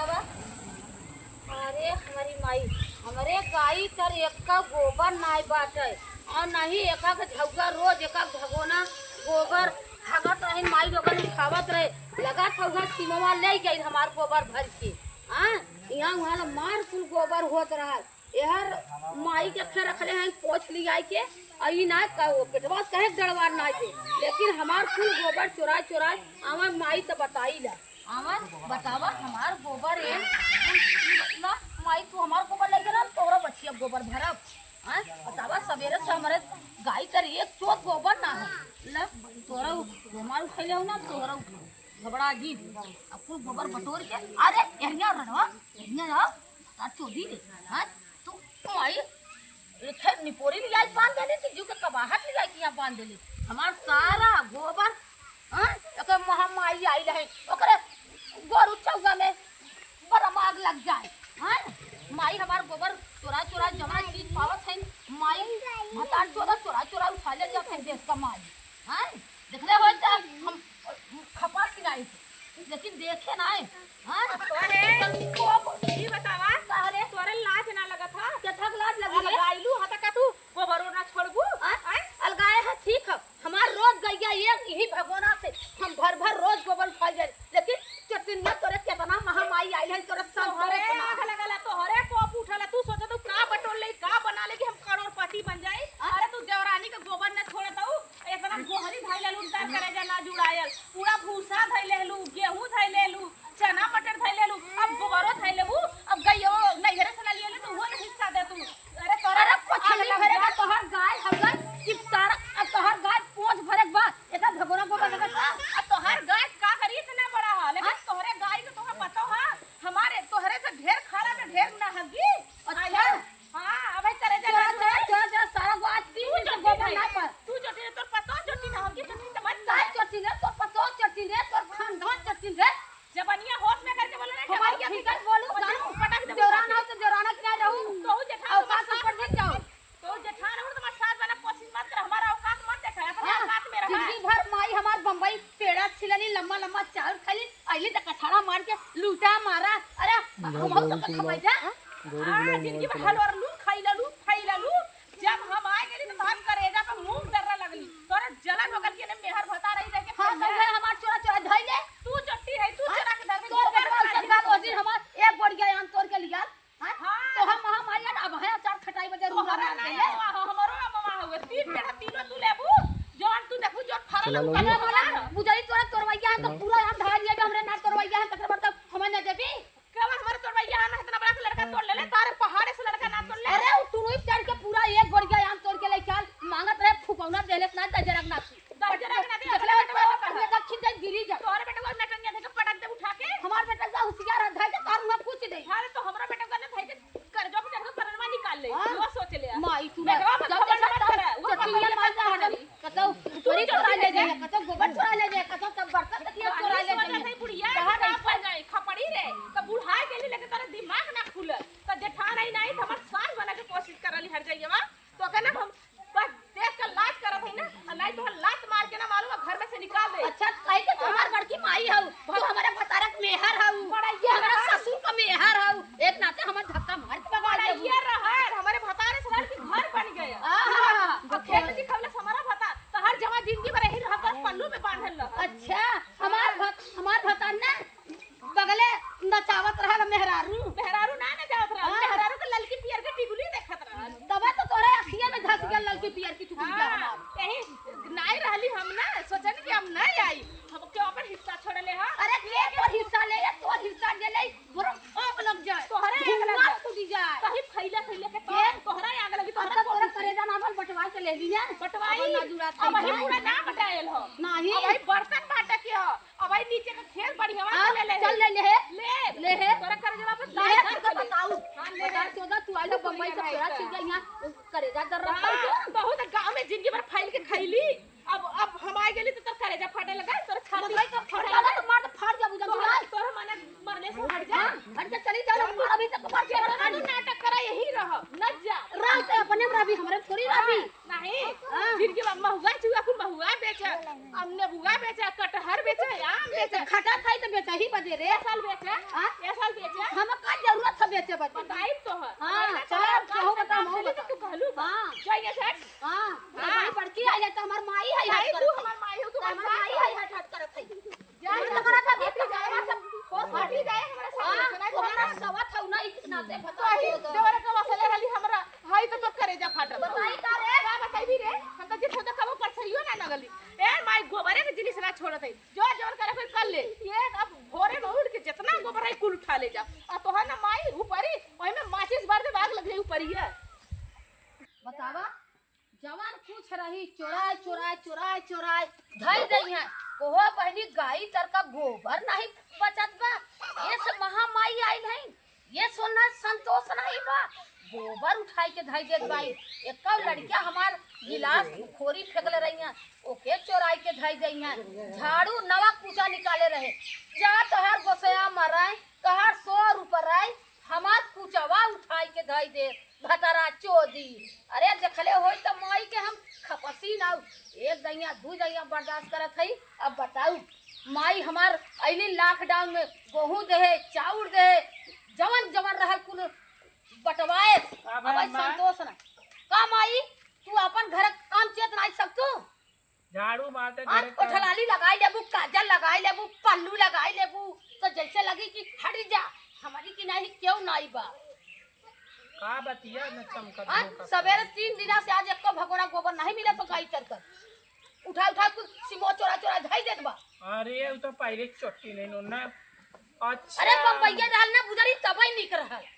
बतावा। अरे हमारी माई हमारे गाई तर एक का गोबर नाई बाटे और नहीं एक का झौगा रोज एक भगोना गोबर भगत रहे माई लोगन उठावत रहे लगा था सीमा ले गई हमार गोबर भर के। हाँ यहाँ वहाँ मार कुल गोबर होत रहा यार माई के अक्षर रखले हैं पोछ लिया के आई ना कहो पेटवा कहे जड़वार ना दे लेकिन हमार कुल गोबर चुरा चुरा हमार माई तो बताई ला हमार बतावा हमार गोबर है ना माई तू हमार गोबर लेके ना तोरा बचिया गोबर भरब। हाँ बतावा सवेरे से हमारे गाय कर एक चोट गोबर ना है ल तोरा हमार उठैले हो ना तोरा घबरा जी अब कुल गोबर बटोर के अरे एहनिया रनवा एहनिया ना तार चोदी रे। हाँ तू माई इथे निपोरी ले आई बांध देली तू के कबाहट ले आई कि यहां बांध देली हमार सारा गोबर। हाँ एक महामाई आई रहे ओकरे गोरू चौगा में बड़ा आग लग जाए। हाँ माई हमार गोबर चोरा चोरा जमा चीज पावत है माई भतार चोरा चोरा चोरा उठा ले जाते हैं देश का माई। हाँ देखले हो हम खपा सिराई लेकिन देखे ना है। हाँ तोरे को ई बतावा कहले तोरे लाज ना लगत हा कथक लाज लगी है लगाइलू हता का तू गोबरो ना छोड़बू। अलगाए है ठीक है हमार रोज गैया एक यही भगवाना से हम भर भर रोज गोबर खा जाए लेकिन चटनिया तोरे कितना महामाई आई है तोरे सब तोरे आग लगला तोहरे कोप उठला तू सोचत तू का बटोर ले का बना ले कि हम करोड़पति बन जाए। अरे तू देवरानी के गोबर न छोड़त हूं इतना गोहरी धइले लू तार करे जा ना जुड़ायल पूरा भूसा धइले लू गेहूं धइले लू चना मटर धइले लू अब गोबरो धइले बू अब गइयो नहीं घरे से लिए ले तू वो हिस्सा दे तू। अरे तोरे कुछ नहीं भरेगा तोहर गाय हगा कि सारा अब तोहर गाय पोंछ भरे के बाद एका भगोना गोबर लगा अब तोहर गाय का करी इतना बड़ा है लेकिन तोहरे गाय के तोहरा पता है हमारे तोहरे से ढेर खाला में ढेर ना हगी। अच्छा हां अब करे जा सारा गाय तीन गोबर ना पर तू जटी तोर पता जटी ना हगी जटी तो मत गाय चट्टी रे तोर पतो चट्टी रे तोर खानदान चट्टी रे जबनिया होश में करके बोले ना हमारी फिकर बोलू जानू पटक दे देवरान हो तो देवराना के ना रहूं तो जेठा औकात से पढ़ जाओ तो जेठा ना तो मत साथ बना कोशिश मत कर हमारा औकात मत देखा अपने औकात में रहा। जिंदगी भर माई हमार बम्बई पेड़ा छिलनी लम्बा लम्बा चावल खाली आइली त कछाड़ा मार के लूटा मारा अरे हम तो खवाई जा जिंदगी में हलवा लू खाइला लू जब हम आ गेली तो हम करेजा पे मुंह दर्रा लगली तोरा जलन हो गल के ने मेहर बता रही रह के हां सब हमार चोरा चोरा धइले तू जट्टी है तू चोरा के धर तोर बरबाद सरकार वजीर हमार एक बढ़ गया आन तोड़ के लिया। हां तो हम आइया अब है चार खटाई बजे रूरा मार के ले हमरो मामा हुए तीन पेड़ा तीनों तू लेबू जौन तू देखू जो फरल अरे बोला बुझाई तोरा तोरवैया है तो पूरा हम ढा लिया हमरे ना तोरवैया है तकर मतलब हमें ना देबी कब हमारे तोड़वैया ना इतना बड़ा लड़का तोड़ ले तारे पहाड़े से लड़का ना तोड़ ले। अरे तू रोई चढ़ के पूरा एक बढ़ गया आन तोड़ के ले चल मांगत रहे फुकौना देले ना दजरक ना दजरक ना दे देखले बेटा दक्षिण दे गिरी जा तोरे बेटा को नटनिया देके पटक दे उठा के हमार बेटा का होशियार है धाई के तार में पूछ दे। हां तो हमरा बेटा का ने भाई के कर जो के करनवा निकाल ले वो सोच ले माई तू बेटवा मत जब खबर मत करे वो चटिया मार जा हडरी कतो चोरी चोरा ले जाए कतो गोबर चोरा ले जाए कतो तब बर्तन तकिया चोरा ले जाए जाए बुढ़िया कहां पड़ जाए खपड़ी रे तो बुढ़ा गेली लेके तेरा दिमाग ना खुले तो जेठा नहीं हमर सास बना के कोशिश करली हर जाइएवा तो कहना हम बस देख के लाज करत है ना नहीं तो लात मार के ना मालूम है घर में से निकाल दे। अच्छा कहीं के तुम्हार बड़की माई हऊ तू हमारे भतारक मेहर हऊ ये हमारा ससुर का मेहर हऊ एक नाते हमर धक्का मार के भगा दे ये रहर हमारे भतारे से लड़की घर बन गया अब खेत दिखवले हमारा भता तो हर जगह जिंदगी भर यही रहकर पल्लू में बांधल ल। अच्छा हमार भतार ने बगले नचावत रहल मेहरारू ना जावत रहा मेहरारू के ललकी पियर के टिकुली देखत रहा दबा तो तोरे अखिया में धस गेल ललकी पियर की चुकुलिया हमार यही नहीं रहली हम ना सोचन कि हम नहीं आई हम के ऊपर हिस्सा छोड़ले हां। अरे ले तोर हिस्सा ले तोर हिस्सा ले ले मोर आंख लग जाए तोहरे आंख लग जाए टूट जाए कहीं फैले के तो तोहरा आंख लगी तोहरा तोरे करेजा नावल बटवा के ले ली ना बटवाई ना जुड़ा अब वही पूरा ना बटायल हो नहीं अब वही बर्तन बांटे के हो अब वही नीचे का खेल बढ़िया ले ले चल ले ले तोरा कर जवाब ले के बताऊ ले 14 तू आइलो बम्बई से तोरा चीज यहां करेजा दर रखा बहुत गांव में जिंदगी भर फैल के खैली अब हम आ गेली तो करेजा फाटे लगा तो हां हट के चली जाओ ना अभी तक कमर के तू नाटक करा यही रह न जा राव तो अपने में रही हमरे थोड़ी रही नहीं जिनके महुआ चुआ कुल महुआ बेचे हमने बुआ बेचे कटहर बेचे आम बेचे खटा खाई तो बेचा ही बजे रे ये साल बेचे ये साल बेचे हम का जरूरत है बेचे बजे बताई तो है हां चलो कहू बता हम बता तू कहलू हां चाहिए सेठ हां भाई बड़की आई तो हमार माई है भाई तू हमार माई हो तू हमार माई है हट करत है जा तो करा था देख के जाए सब हटी जाए हमारे सामने तुम्हारा सवा था ना नाते फटा सही देवरे का वसले रहली हमरा हाई तो करे जा फाटल बताई का रे का बताई भी रे हम तो जित होता कबो कर सहियो ना नगली ए माई गोबरे के जिनिस ना छोड़त है जो जोर करे फिर कर ले ये अब भोरे में उड़ के जितना गोबर है कुल उठा ले जा और तो है ना माई ऊपरी ओय में माचिस भर दे भाग लग जाई ऊपरी है बतावा जवान पूछ रही चोराय चोराय चोराय चोराय धई दई है कोहो पहली गाय तर का गोबर नहीं बचत बा ये सब महामाई आई नहीं ये सोना संतोष नहीं बा गोबर उठाई के धई देत बाई एक लड़कियां हमार गिलास खोरी फेंकले रही हैं ओके चोराई के धई गई हैं झाड़ू नवा कूचा निकाले रहे जा तोहार गोसया मराय तोहार 100 रुपया हमार कुचवा उठाई के धई दे भतरा चोदी अरे देखले होई त माई के हम खपसी ना एक दैया दू दैया बर्दाश्त करत हई अब बताऊ माई हमार अइली लॉकडाउन में गेहूं दे चाउर दे जवन जवन रहल कुल बटवाए अब संतोष ना का माई तू अपन घर काम चेत नहीं सकतू झाड़ू मारते उठलाली लगाई लेबू काजल लगाई लेबू पल्लू लगाई लेबू तो जैसे लगी कि हट जा हमारी की नहीं क्यों नहीं बा का बतिया न चमकत सवेरे 3 दिना से आज एको भगोड़ा गोबर नहीं मिला तो गाई चर कर उठा उठा कुछ सिमो चोरा चोरा धई देत बा अरे वो तो पहले चोटी नहीं ना अच्छा अरे बम्बईया डाल ना बुझरी तबई निक रहल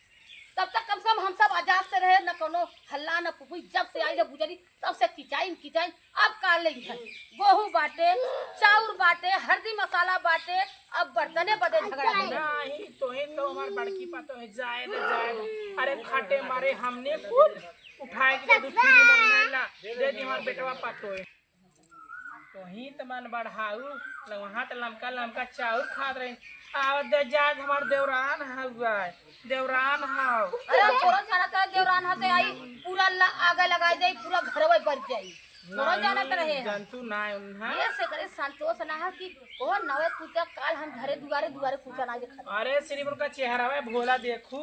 तब तक कम से कम हम सब आजाद से रहे न कोनो हल्ला न पुपुई जब से आई रे बुझरी तब से किचाइन अब का ले गेहूं बाटे चाउर बाटे हल्दी मसाला बाटे अब बर्तने बदे झगड़ा नहीं तो ही तो हमार बड़की पातो है जाए न जाए अरे खाटे मारे हमने कुल उठाए के दूध फ्री मंगाइला दे दी हमार बेटवा पातो है तो ही तो मन बढ़ाऊ वहां तो लमका लमका चाउर खात रहे आवत दे जाज हमार देवरान हुआ देवरान हाउ अरे छोरा जाना तो देवरान हते आई पूरा आगे लगाई जाई पूरा घरवे पर जाई छोरा जाना तो रहे जंतु ना उन्हा ये से करे संतोष ना है कि ओ नवे पूजा काल हम घरे दुआरे पूजा ना देखा अरे श्रीपुर का चेहरा है भोला देखू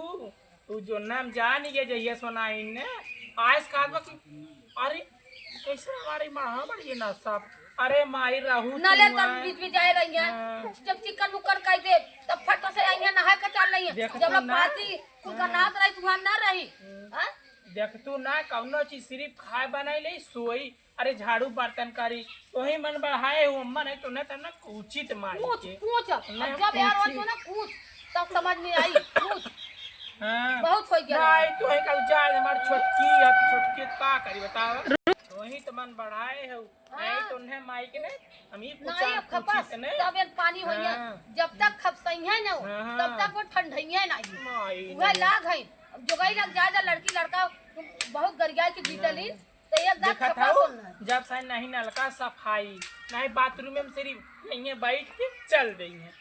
तू जो नाम जान गए जइए सोना इन्ने आइस कादवा की अरे कैसे हमारी मां बड़ी ना सब अरे माई रहू नाले तब बीच में जाए रही है जब चिकन मुकर कह दे तब फट से आई है नहा के चल रही है जब पाती उनका नाक रही तुहार ना रही हां देख तू ना कौनो चीज सिर्फ खाए बनाई ले सोई अरे झाड़ू बर्तन करी तो ही मन बढ़ाए हो मन है तो न तब ना उचित माई के पूछ जब यार हो ना पूछ तब समझ में आई पूछ हां बहुत हो गया नहीं तो ही का जा हमार छोटकी का करी बताओ वही तो मन बढ़ाए हो नहीं तो उन्हें माई के नहीं हम ही पूछा खपस तब एक पानी होइए जब तक खपसई है ना तब तक वो ठंडइए नहीं वह लाग है जोगई लग जा लड़की लड़का बहुत गरिया की बीतली तो एक दांत खपस जब से नहीं नलका सफाई नहीं बाथरूम में सिर्फ यहीं बैठ के चल रही है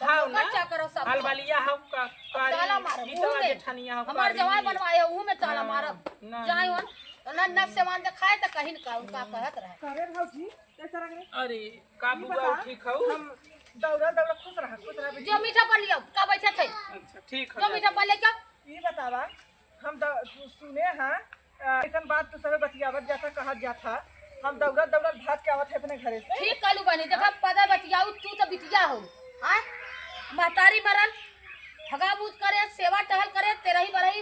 हां ना क्या करो सब हाल वालिया हम का ताला मारो हमार जवाई बनवाए हूं में ताला मारब जाए वन न सामान दिखाए तो कहीं का उनका कहत रहे अरे भौजी कैसा लग रहा अरे का बुआ ठीक हो हम दौड़ा खुश रहा जो मीठा पा लियो का बैठे थे अच्छा ठीक जो है मीठा पा ले क्या ये बतावा हम सुने हैं ऐसा बात तो सब बतियावत जैसा कहा जाता हम दौड़ा भाग के आवत है अपने घरे से ठीक कालू बनी देखा पता बतियाऊ तू तो बिटिया हो हां महतारी मरल भगाबूत करे सेवा टहल करे तेरा ही बरही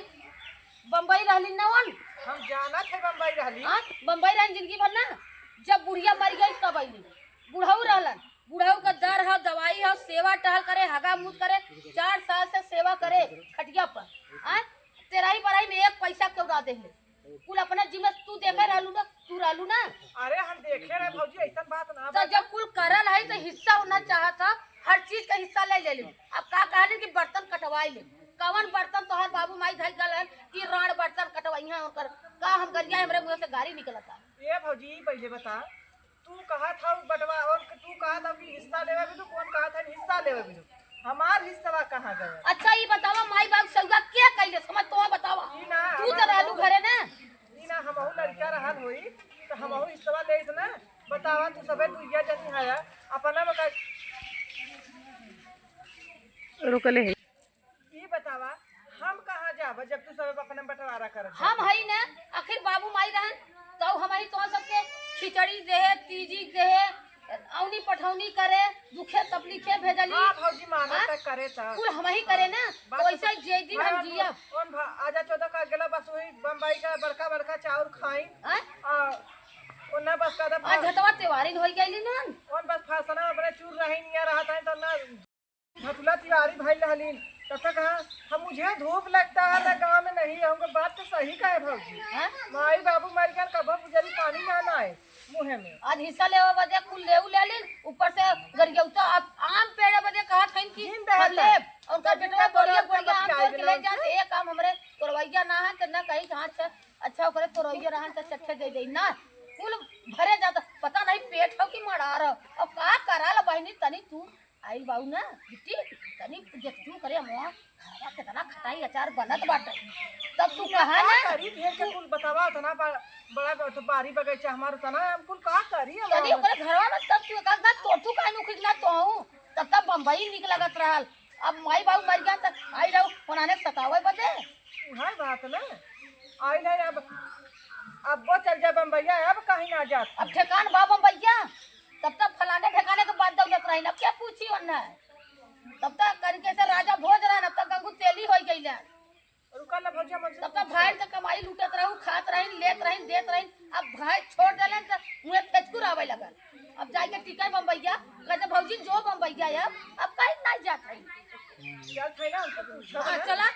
बम्बई रहली न वन हम जाना थे बम्बई रहली हां बम्बई रहन जिंदगी भर ना जब बुढ़िया मर गई तब आईली बुढ़ऊ रहलन बुढ़ऊ का दर है दवाई है सेवा टहल करे हगा मूत करे 4 साल से सेवा करे खटिया पर हां तेरा ही बरही में एक पैसा क्यों ना दे कुल अपने जिम्मे तू देखे रहलू ना अरे हम देखे रहे भौजी ऐसा बात ना तो जब कुल करल है तो हिस्सा होना चाहता हर चीज का हिस्सा ले ले अब का कहले कि बर्तन कटवाई ले कवन बर्तन तोहर बाबू माई धई गल कि राण बर्तन कटवाई है और का हम गरिया हमरे मुंह से गाड़ी निकलता ये भौजी पहले बता तू कहा था बटवा और तू कहा था कि हिस्सा लेवे भी तू कौन कहा था हिस्सा लेवे भी हमार हिस्सा कहाँ गए? अच्छा ये बतावा माई बाप सौगा क्या कइले समझ तो बतावा। ई ना तू तो रहलू घरे ना। ई ना हमहू लड़का रहल होई तो हमहू हिस्सा ले ना। बतावा तू सबे दुइया जनी है अपना बका रुकले है। ई बतावा हम कहाँ जाब जब तू सबे अपना बंटवारा कर? हम हई ना आखिर बाबू माई रहन तो हमारी तो सबके खिचड़ी देहे तीजी देहे औनी पठौनी करे दुखे तकलीफे भेजली। हां भौजी माना हाँ? तक करे त कुल हम ही करे ना तो ऐसा जे दिन हम जिया। कौन आजा 14 का गेला बस वही बम्बई का बड़का बड़का चाउर खाई ओना बस का दा आज हतवा त्योहारी होई गइली ना। कौन बस फासना अपने चूर रही नहीं रहा था तो ना भतुला तिवारी भाई रहलीन तब तक हम मुझे धूप लगता है ना गांव में नहीं आऊंगा। बात तो सही का है भौजी। हाँ? माई बाबू मर गया कब पुजरी पानी ना आए मुंह में। आज हिस्सा लेवा बदे कुल लेऊ ले लेन ऊपर से गरियौता अब आम पेड़ बदे कहा थइन की जिन दहल ले उनका बेटवा बोरिया दहल बोरिया आम बतियाई तोड़ के ले बिना जा एक काम हमरे तोरवैया ना है त ना कहीं कहां से अच्छा ओकरे तोरवैया रहन त चट्ठे दे देई ना कुल भरे जाता पता नहीं पेट हो कि मड़ा रह अब का कराला बहनी तनी तू आई बाऊ ना बिट्टी तनी देख तू करे मोआ खाया कितना खटाई अचार बनत बाटे तब तू कहा ना करी ढेर के कुल बतावा तना बड़ा तो बारी बगीचा हमार तना हम कुल का करी तनी ओकरे घरवा में तब तू का तोटू काहे नु खिला तो तब बम्बई निक लगत रहल। अब माई बाबू मर गया त आई रहू उन्होंने सतावे बदे है बात ना आई नहीं अब वो चल जा बम्बैया अब कहीं ना जात। अब ठेकान बा बम्बैया तब तक फलाने ठेकाने के बाद दौलत रही अब क्या पूछी वरना तब तक करके से राजा भोज रहा अब तक गंगू तेली हो गई रुका ना भौजा मन तब तक भाई तक कमाई लूटत रहू खात रही लेत रही देत रही। अब भाई छोड़ देलन त मुहे फेचकुर आवे लगल। अब जाके टिकट बम्बैया कहते भौजी जो बम्बैया अब कहीं ना जात है। चल थे ना उनसे पूछो हाँ, ना। चला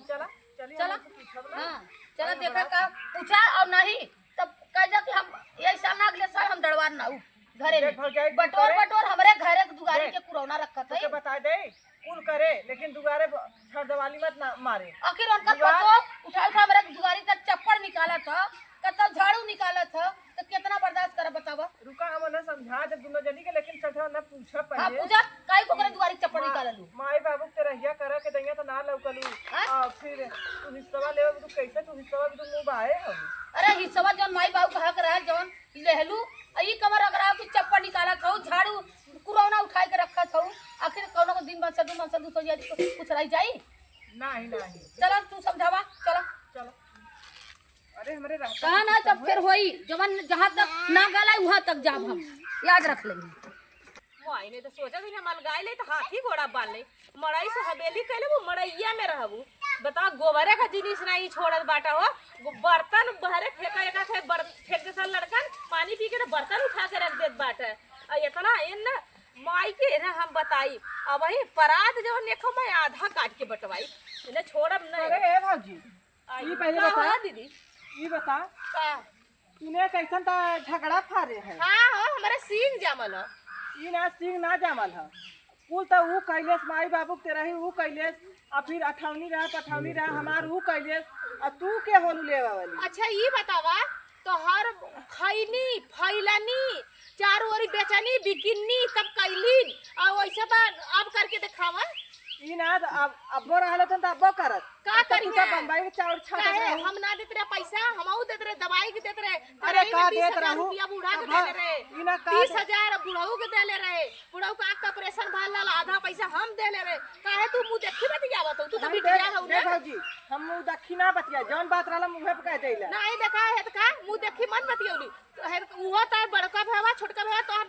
चला चलिए चला हमसे पूछो ना। हाँ चला देखा का पूछा और नहीं तब कह जा कि हम यही साल ना अगले साल हम दड़वार ना आऊ घरे देख भौजाई, में बटोर करे। बटोर हमरे घरे के दुगारी देख। के कुरौना रखत तुझे है। बता दे कुल करे लेकिन दुगारे छड़ दवाली मत ना मारे। आखिर उनका दुआ- पतो उठा उठा मेरे दुआरी तक चप्पड़ निकाला था कतौ झाड़ू निकाला था तो कितना बर्दाश्त कर बतावा। रुका हम ना समझा जब दोनों जनी के लेकिन चढ़ा ना पूछा हाँ पहले पूछा काई को करे दुआरी चप्पड़ निकाला लू। माई बाबू के रहिया करा के दैया तो ना लौकलू हाँ? और फिर तू हिस्सा ले तू कैसे तू हिस्सा भी तो मुंह बाए हो। अरे हिस्सा जौन माई बाबू कहा कर जौन लेहलू ई कमर अगर की चप्पड़ निकाला था झाड़ू कुरौना उठा के रखा था आखिर कौनो को दिन बन से दूसरा जाती कुछ रह जाई नहीं नहीं चला तू समझावा चला चलो अरे हमारे रास्ता कहा ना तब फिर होई जवन जहाँ तक ना गला वहाँ तक जाब हम याद रख लेंगे। मोई ने तो सोचा कि हम अलगाई ले तो हाथी घोड़ा बांध ले मड़ई से हवेली कैले वो मड़ैया में रहबू। बता गोबरे का जिनिस नहीं छोड़त बाटा हो बर्तन बहरे फेंका एका फेंक देता लड़कन पानी पी के तो बर्तन उठा के रख देत बाटा इतना इन माई के ना हम बताई अब वही परात जो देखो मैं आधा काट के बटवाई इन्हें छोड़ब नहीं। अरे ए भौजी ये पहले का बता हुआ दीदी ये बता का तूने कैसन ता झगड़ा फारे है। हाँ हो हमारे सीन जामल हो ई ना सिंह ना जामल है कुल तो वो कैलेस माई बाबू के रही वो कैलेस और फिर अठौनी रहा पठौनी रहा हमार वो कैलेस और तू के होलू लेवा वाली। अच्छा ये बतावा तो हर खैनी फैलनी चारों ओरी बेचनी बिकिनी सब कैलीन और वैसे तो अब करके दिखावा ई ना अब्बो रहले तो अब्बो करत का करी तू तो बम्बई के चाउर छाट काहे रहू। हम ना देते रहे पैसा हमहू देते रहे दवाई के देते रहे अरे का देत 30,000 रहू रुपया बुढ़ा के हाँ, देले रहे ई ना का 30,000 बुढ़ऊ के देले रहे बुढ़ऊ का आँख का ऑपरेशन भाल लाल आधा पैसा हम देले रहे काहे तू मुंह देखी बतियावत हो तू तो बिटिया हो दे ना भौजी हम मुंह दक्षिणा बतिया जौन बात रहला मुंहे पे कह देला। नहीं देखा है तो का मुंह देखी मन बतियौली तो है वो तो बड़का भेवा छोटका भेवा तो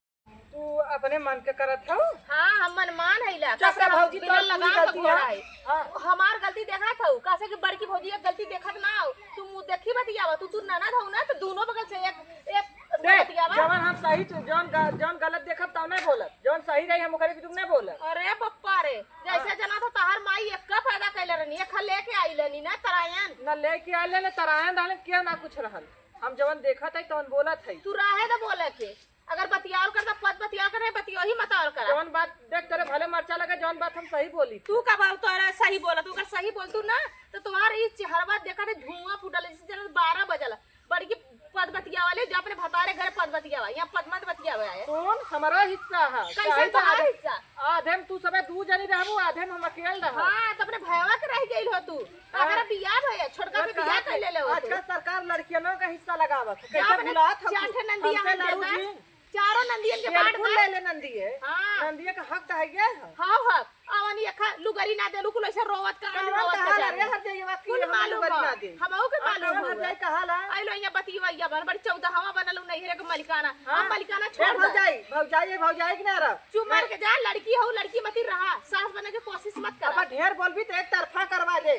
तू अपने मन के करत हो। हाँ हम मनमान है ला चुप रह भौजी, बिना तोर लगा पूरी के गलती घोड़ा है। है हमार गलती देखा था कैसे कि बड़की भौजी की गलती देखत ना हो तू मुंह देखी बतियावा तू ननद हो ना तो दोनों बगल से एक देख बतियावा जवन हम सही जौन गलत देखब तब नहीं बोलत जौन सही रही हम ओकरे तुम नहीं बोलत। अरे पप्पा रे जैसे जना तो तहर माई एक का फायदा कैले रहनी एक लेके आई लेनी ना तरायन न लेके आले न तरायन रहले क्या ना कुछ रहल हम जवन देखत है तवन बोलत है। तू राहे तो बोले के अगर बतियाल कर तो पद बतियाल कर बतियो ही मताल कर जवन बात देख तेरे भले मर्चा लगे जवन बात हम सही बोली तू का बात तो सही बोला तू अगर सही बोल तू ना तो तुम्हारी इस चेहरा देखा थे धुआं फूटल जैसे जन 12 बजल बड़की पद बतिया वाले जो अपने भतारे घर पद बतियावा यहाँ पद मत बतियावा है सुन हमारा हिस्सा है कैसे तुम्हारा हिस्सा आधे में तू सबे दू जनी रह रहबू आधे में हम अकेले रह। हां तो अपने भैया के रह गइल हो तू अगर बियाह भैया छोटका के बियाह कर ले ले आजकल सरकार लड़कियों का हिस्सा लगावत है। जा कैसे अपने बुलात हम चार नंदिया हमसे में लड़ू देता। जी चारों नंदियन के बांट बिल्कुल ले ले नंदिए। हां नंदिए का हक है ये हां हां आवनी अखा लुगरी ना देलु कुल ऐसे रोवत का रोवत कहा का रे हर जगह की कुल मालूम बड़ी ना है दे हमहू के मालूम हर है जगह कहा ला आइलो यहाँ बतिया या बड़ी 14 हवा बनल नहीं रे के मलिकाना हम मलिकाना ए छोड़ दे भौजाई कि ना रह चुप मार के जा लड़की हो लड़की मत ही रहा सास बनने की कोशिश मत कर अब ढेर बोलबी तो एक तरफा करवा दे।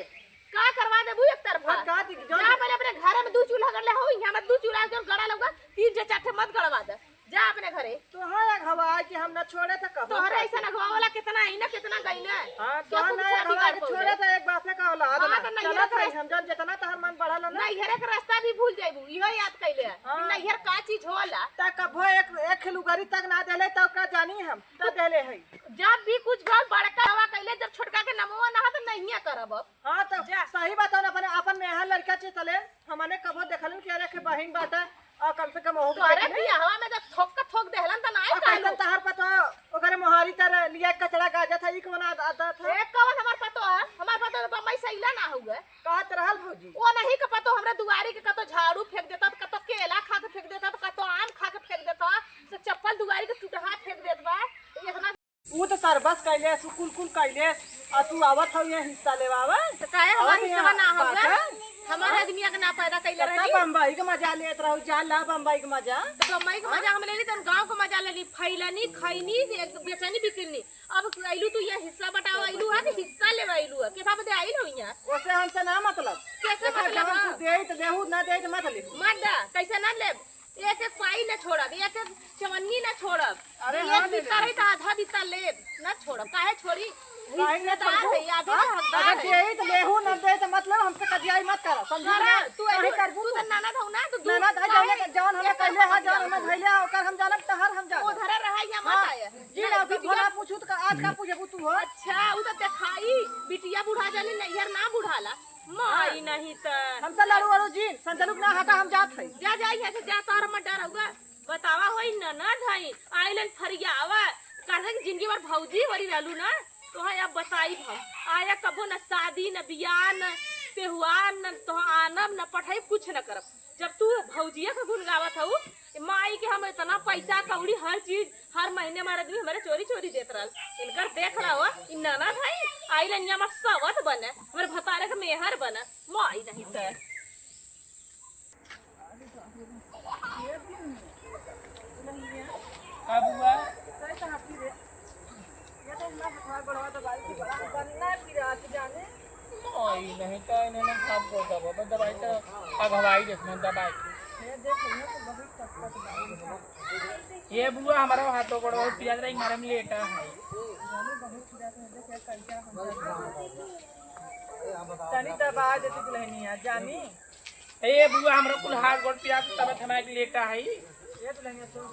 का करवा देबू एक तरफा और का दिख जो जा पहले अपने घर में 2 चूल्हा कर ले हो यहाँ मत 2 चूल्हा कर गड़ा लगा 3 से 4 मत गड़वा दे जा अपने घरे तो हां एक हवा कि हम ना छोड़े तो कब तोहरे ऐसा नगवा वाला कितना आई ना कितना गई ना हां तो ना एक हवा कि छोड़े तो एक बात का औलाद हाँ, ना तो नहीं चलत रख रही हम जब जितना तहर मन बढ़ल ना नैहर के रास्ता भी भूल जाइबू इहो याद कैले हाँ। नैहर का चीज होला त कभो एक खिलुगरी तक ना देले तो का जानी हम तो देले है। जब भी कुछ घर बड़का हवा कैले जब छोटका के नमवा ना तो नहीं करब हां तो सही बताओ ना अपने अपन में यहाँ लड़का चले हमने कभो देखलन कि अरे के बहिन बाटा और कम से कम हो तो अरे बियाहवा में जब ठोक देहलन त नाय कालू कैसन तहर पतो ओकरे मोहारी तर लिया कचरा गाजा था ई कोन आदत था एक कवन हमार पतो है हमार पतो तो बम्बई से इला ना हुए कहत रहल भौजी वो नहीं के पतो हमरा दुआरी के कतो झाड़ू फेंक देता तो कतो केला खा के फेंक देता तो कतो आम खा के फेंक देता से चप्पल दुआरी के टूटहा फेंक देत बा इतना ऊ तो सरबस कैले सुकुल कैले आ तू आवत हो ये हिस्सा लेवावा तो काहे हमार हिस्सा ना बात होगा है। हमार आदमी के ना पैदा कैले कितना रही बम्बई के मजा लेत रहू जाला बम्बई के मजा तो बम्बई के मजा हम लेली त गांव के मजा लेली फैलनी खैनी बेचनी बिकनी अब आइलू तू ये हिस्सा बटावा आइलू है कि हिस्सा लेवा आइलू है केथा बदे आइल हो यहाँ ओसे हमसे ना मतलब कैसे मतलब जवन है? तू दे तो देहू ना दे तो मत ले मत दा कैसे ना लेब एक एक पाई न छोड़ब एक एक चवन्नी न छोड़ब अरे एक हाँ, ले बित्ता ले। रही तो आधा बित्ता लेब न छोड़ब काहे छोड़ी काहे न हिस्सेदार छोड़बू? है आधे हाँ? हकदार अगर है दे तो देहू ना दे तो मतलब हमसे कजियाई मत कर समझी अरे ना तू काहे ऐसे करबू तू तो ननद हो ना तो ना ना धा जौन जौन हमें कहले हा जौन हमें धइले हा ओकर हम जानब तहर हम जानब उधर रहा या मत हां आया जी ना तो भला पूछू तो आज का पूछबू तू हो अच्छा उ तो देखाई बिटिया बुढ़ा जानी नैहर ना बुढ़ाला माई नहीं त हम तो लड़ू अड़ू जी संजलुक ना हटा हम जात है जा जा यहाँ से जा तोहर मत डर होगा बतावा होई ननद हई आइलन फरियावा कहते कि जिंदगी भर भौजी वाली रहलू ना तो है अब बताई हम आया कबो न शादी न बियाह न त्योहार न तो आनब न पढ़ाई कुछ न करब जब तू भौजिया के गुण गावत हूँ माई के हम इतना पैसा कौड़ी हर चीज हर महीने हमारे आदमी हमारे चोरी चोरी देत रहल इनकर देख रहा हो इ ननद हई आइलन हमार सवत बने हमारे भतारे के मेहर बने माई नहीं त अब हुआ ओई नहीं तो इन्होंने सब को दबाई तो अब हवाई देखना दबाई ये बुआ हमारा हाथों को पियाज रही हमारे में लेटा है तनी दबा देती दुल्हनिया जानी ये बुआ हमारा कुल हाथ गोड़ पियाज तब हमारे लेटा है ये दुल्हनिया सुन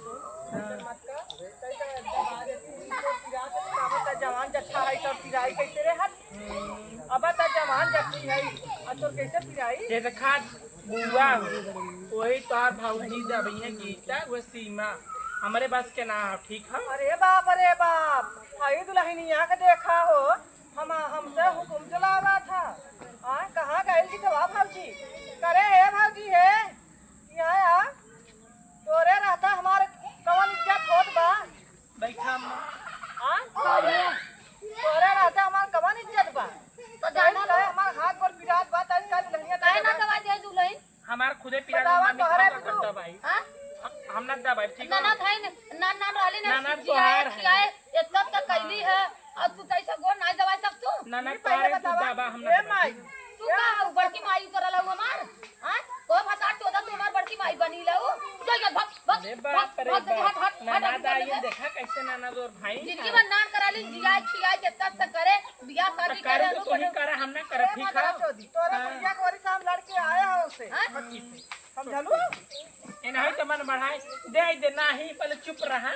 सुन मत का कई का दबा देती तो पिरा तो काबा जवान जट्ठा है तो पिराई कैसे रे हट अब त जवान जट्ठी है और तो कैसे पिराई जैसे खाद बुआ वही तोहार भौजी दबई है गीता वो सीमा हमारे बस के ना हो ठीक है अरे बाप आई दुल्हनिया के देखा हो हम हमसे हुकुम चलावा था आ कहाँ गए की दवा भौजी करे है भौजी है यहाँ आ तोरे रहता हमारे कवन इज्जत होत बा बैठा आ तोरे रहता हमार कवन इज्जत बा तो जाना ले हमार हाथ पर पिरात बा तई का दुल्हनिया काहे ना दवा दे दुल्हन हमार खुदे पियाज बतावा मम्मी तोहरे खाना बिटू। करता भाई हां हम ना दबाई ठीक है ननद है नन नन रहली ना ननद जियाए तोहार है। खियाए इतना तक कैली है और तू कैसे गोड़ नहीं दवा सकतू नाना पहले तोहरे तू बतावा दबा हम ए ना माई तू का हउ बड़की माई करला हु हमार हां को भतार 14 तुम्हार बड़की माई बनी लहु जा भग भग अरे बाप रे बाप हट नाना दाई देखा कैसे नाना जोर भाई जिंदगी भर नान कराली जियाए खियाए जितना तक करे बियाह शादी करे करे तो ही करे हम ना करे ठीक है तोरे भैया के वरी से हम लड़के आए हैं उसे हां समझलू इन है तो मन बढ़ाई दे नाही पहले चुप रहा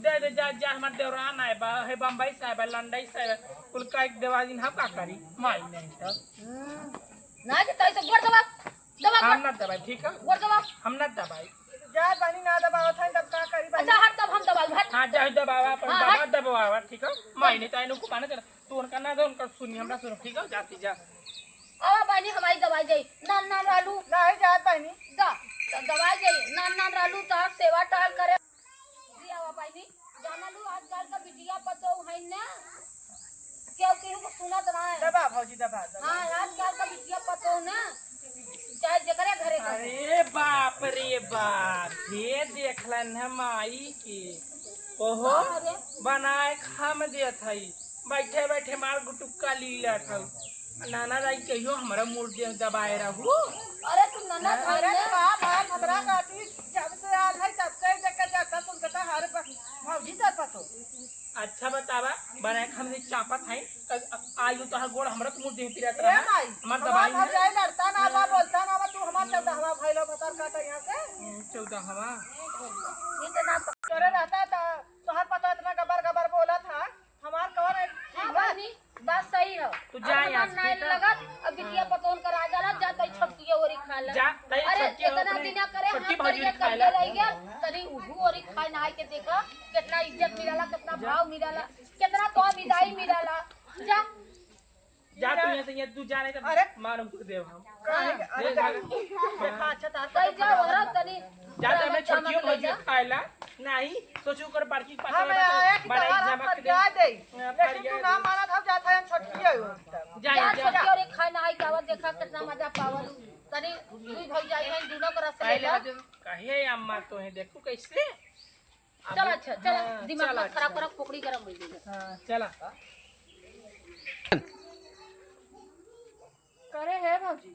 दे जा जा हमार देवरान आए बा है बम्बई से आए बा लंडई से आए बा। कुल का एक देवादिन हम का करी माई नहीं तो ना कि तैसे गोड़ दवा दवा हम ना दबाई ठीक है गोड़ दवा हम ना दबाई जात बानी ना दबावत है तब का करी बानी अच्छा हट तब हम दबाई हट हाँ जा दबावा पर हाँ, दबा दबावा ठीक है मैंने तो इनको माने कर तू उनका ना दे उनका सुनी हमरा सुनो ठीक है जाती जा आवा बानी हमारी दवाई जाई नान नान रालू नहीं जात बानी दा दवाई जाई नान नान रालू तो सेवा टाल करे जी आवा बानी जाना लू आजकल का बिटिया पतो है ना क्यों केहू को सुनत ना है दबा भौजी दबा हाँ आजकल का बिटिया पतो ना चाहे जकरे घरे का अरे बाप रे बाप ये देखलन हम आई के ओहो अरे बनाए खाम देत हई बैठे बैठे मार गुटुक्का लीला था नाना राई कहियो हमरा मुड़ दे दबाए रहू अरे तू नन्ना अरे खाने बाप हां हमरा काटी जब से आल है तब से देख जाता तुम कहता हर भौजी जात पतो अच्छा बतावा बनाए खाम दे चापत है आयु तो गोड़ हमरा तो मुड़ दे पिरत ए रहा माई हमार दबाई हम जाए लड़ता ना बा बोलता ना बा तू हमार चलता हमार भाई लोग बता काटा यहां से 14 हवा इतना करे रहता था तोहर पता इतना गबर गबर बोला था हमार कौन है हाँ बानी बात सही है तू जा यहाँ से, नहीं ठीक है? लगत अब बिटिया पतोन कर आ जाला जा तई छपकी ओरी खा ले जा, तई अरे छपकी इतना अपने दिन करे छोटकी हम भाजी करिए खा करिए ले। रह गया तनी उहू ओरी खाए नहाई के देखा कितना इज्जत मिलाला कितना भाव मिलाला कितना तो विदाई मिलाला जा जा तू यहाँ से ये तू जाने का अरे। मालूम कर दे हम अरे दे जा जा। देखा अच्छा था तई जा और तनी जा तो मैं छोटियो भजी खाइला नहीं सोचू कर बाकी पाते हम आया कि बड़ा तोहरा जमा पर के जा दे हाँ, लेकिन तू ना माना था जाता है छोटकी है जा जा जा छपकी ओरी खाए नहाई के आवत देखा कितना मजा पावल तनी दुई भई जाई हैं दोनों का रस पहले लेगा बजे कहे अम्मा तो है देखो कैसे चल अच्छा चल हाँ, दिमाग चल, मत खराब कर खोपड़ी गरम हो जाएगी हां चला करे है भौजी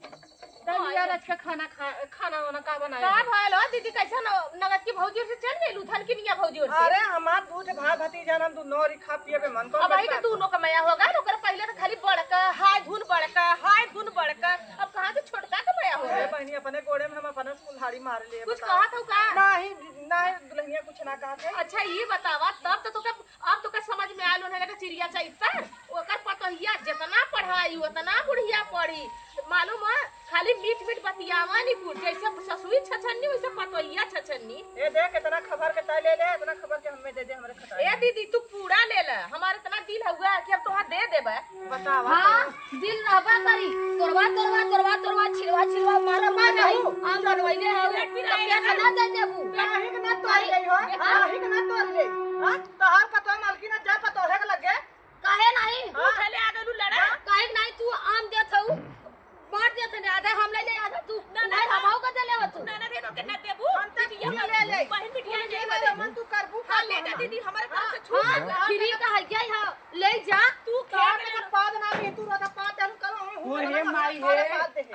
तब यार अच्छा खाना वाना का बनाया का भइल हो दीदी कैसे नगद की भौजी से चल गइलू थन की निया भौजी से अरे हमार दूध भाई भतीजा हम दू नौरी खा पिए पे मन को अब आई के दोनों कमाया होगा ओकर पहले तो खाली बड़का हाय धुन बड़का अब कहां से छोटका कमाया अरे होगा बहनी अपने गोड़े में हम अपने कुल्हाड़ी मार लिए कुछ कहा था का नहीं नहीं दुल्हनिया कुछ ना कहा थे अच्छा ये बतावा तब तो तोका अब तोका समझ में आयल होने का चिड़िया चाहिए सर ओकर पतोहिया जितना पढ़ाई उतना बुढ़िया पढ़ी मालूम है खाली मीठ मीठ बतियावा नहीं कुछ जैसे ससुई छछन्नी वैसे पतोहिया छछन्नी ए देख इतना खबर के तय ले ले इतना खबर के हमें दे दे हमरे खता ए दीदी तू पूरा ले ले हमारे इतना दिल हुआ कि अब तोहा दे देबे बतावा हाँ दिल रहबा करी तोरवा छिलवा मार आम बनवाइले है तबिया खाना दे देबू काहे के ना तोड़ गई हो काहे के ना तोड़ ले हां तोहर पतो मालकी ना जा पतो है लगे काहे नहीं तू खेले आ गलू लड़ा काहे नहीं तू आम देत हऊ बांट देत ने आधा हम ले ले आधा तू नहीं हमाऊ का देले तू ना ना देनो के ना देबू हम तक ले ले बहन बिटिया ले ले ले मन तू करबू हां ले जा दीदी हमारे घर से छूट हां फ्री का है गई है ले जा तू तोड़ खेल के पाद ना भी तू रहा पाद हम करो वो हे माई हे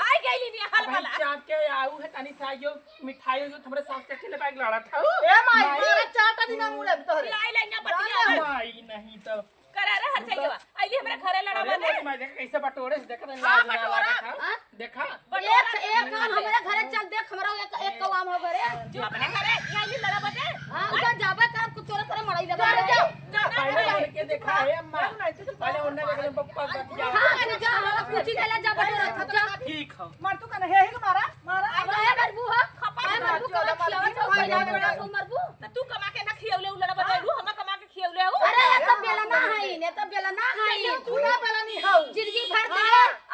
आई गईली नहीं हल भाई वाला चाट के आऊ है तनी साइयो मिठाई जो हमरे साथ के खेले बैग लड़ा था ए माई मारा चाटा दिन मुड़े तोहरे लाई लाई ना बतिया माई नहीं तो करा रे हर चाहिए आईली हमरे घरे लड़ा अरे बने मैं देख कैसे बटोरे से देखा हाँ, लाज ना बटोरा। लगा था हाँ? देखा एक काम हमारे घरे चल देख हमरा एक काम हो घरे जो अपने घरे आईली लड़ा बने हां उधर जाबे कर कुछ तोरे करे मड़ाई दे पहले उनके देखा है अम्मा पहले उन्होंने देखा पप्पा बतिया हां जा हमरा कुछ ही ले जा बटोरा जा ठीक है मार तू कने हे मारा मारा अब है मरबू हो मैं मरबू का खियावा तो पहिला बड़ा को मरबू तो तू कमा के ना खियौले उ लड़ा बताइलू हम कमा के खियौले हो अरे ये तो बेला ना है ने तो बेला ना है तू ना बेला नहीं हाउ जिंदगी भर दे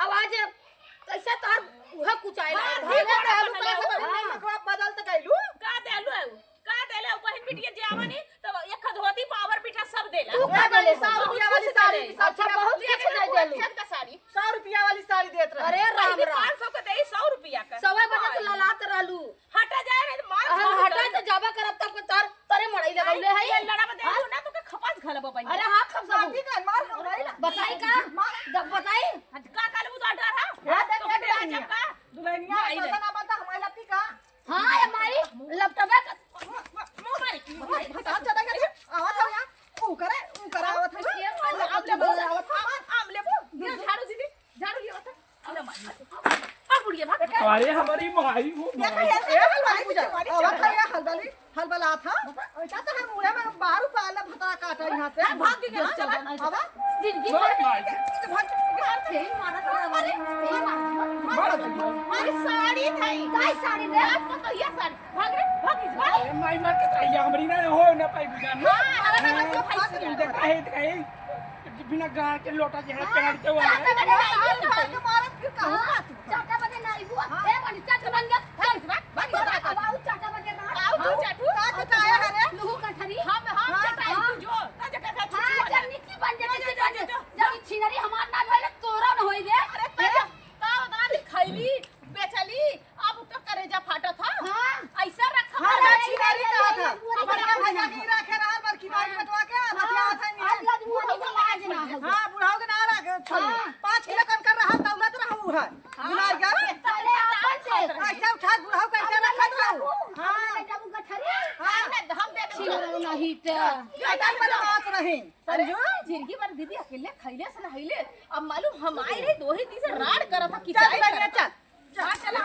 आवाज कैसे तोर उहे कुचाइला भले रहलू का सब नहीं मखवा बदल त गइलू का देलू का देले बहन बिटिया जे आवनी तो एक धोती पावर पिठा सब देला तू का देले 100 रुपया वाली साड़ी अच्छा बहुत कुछ दे देलू खेत का साड़ी 100 रुपया वाली साड़ी देत रहे अरे राम राम 500 के दे 100 रुपया का सवे बजे तो ललात रहलू हटा जाए रे मार हम हटा तो जाबा करब तब तार तरे मड़ाई लगौले है ये लड़ा बताइलू ना तो के खपास घलबो बन अरे हां खब सब शादी का मार हमरा बताई का जब बताई का कालू तो डर हे हां देख के दुल्हनिया दुल्हनिया ऐसा ना बता हमारी लपटी का हां ये माई लपटबे बता चला गया आवत हो यहां ऊ करे आवत है आप ले बोल आवत आम लेबो ये झाड़ू दीदी झाड़ू लियो तो अरे मार आ बुढ़िया भाग अरे हमारी माई हो देखा ये हलवाई पूजा आवत है हलवाई हलवाला था ऐसा तो हम मुड़े में बाहर पाला भता काटा यहां से भाग गया चला अब जिंदगी माई भर से ही मारा था हमारे हमारी साड़ी थी काय साड़ी रे आज तो ये साड़ी भाग रे भाग अरे माई मार के तैया हमरी ना हो ना पाई बुझान हां अरे ना जो भाई देखा है कहे बिना गाड़ के लोटा जे है पेड़ के वाला चाटा बजे नहीं हुआ ए बनी चाटा बन गया भाग भाग चाटा बजे ना आओ तू चाटू का चटाया है रे लहू कठरी हम चटाई तू जो ना जगह का हां छुआ जब निकली बन जाए जब छिनरी हमार ना भइले तोरा न होई गे अरे पहले का उतना खैली बेचली अब तो करेजा फाटा था हां ऐसा रखा हां छिनारी कहा था हमारे भैया नहीं रखे रहा बड़की माई बटवा के बतिया था नहीं आज आज मुंह नहीं लाज ना है हां बुढ़ाओ के ना रखे छोड़ 5 किलो कम कर रहा दौलत रहू है बुलाई का पहले अपन से ऐसा उठा बुढ़ाओ कैसे रखत रहू हां जब कठरी हम दे दे छिनरी नहीं ते आइटम बनवात रही समझो जिंदगी भर दीदी अकेले खैले से नहैले अब मालूम हम आए रहे दो ही दिन से राड करा था चल किचाई चल चल चला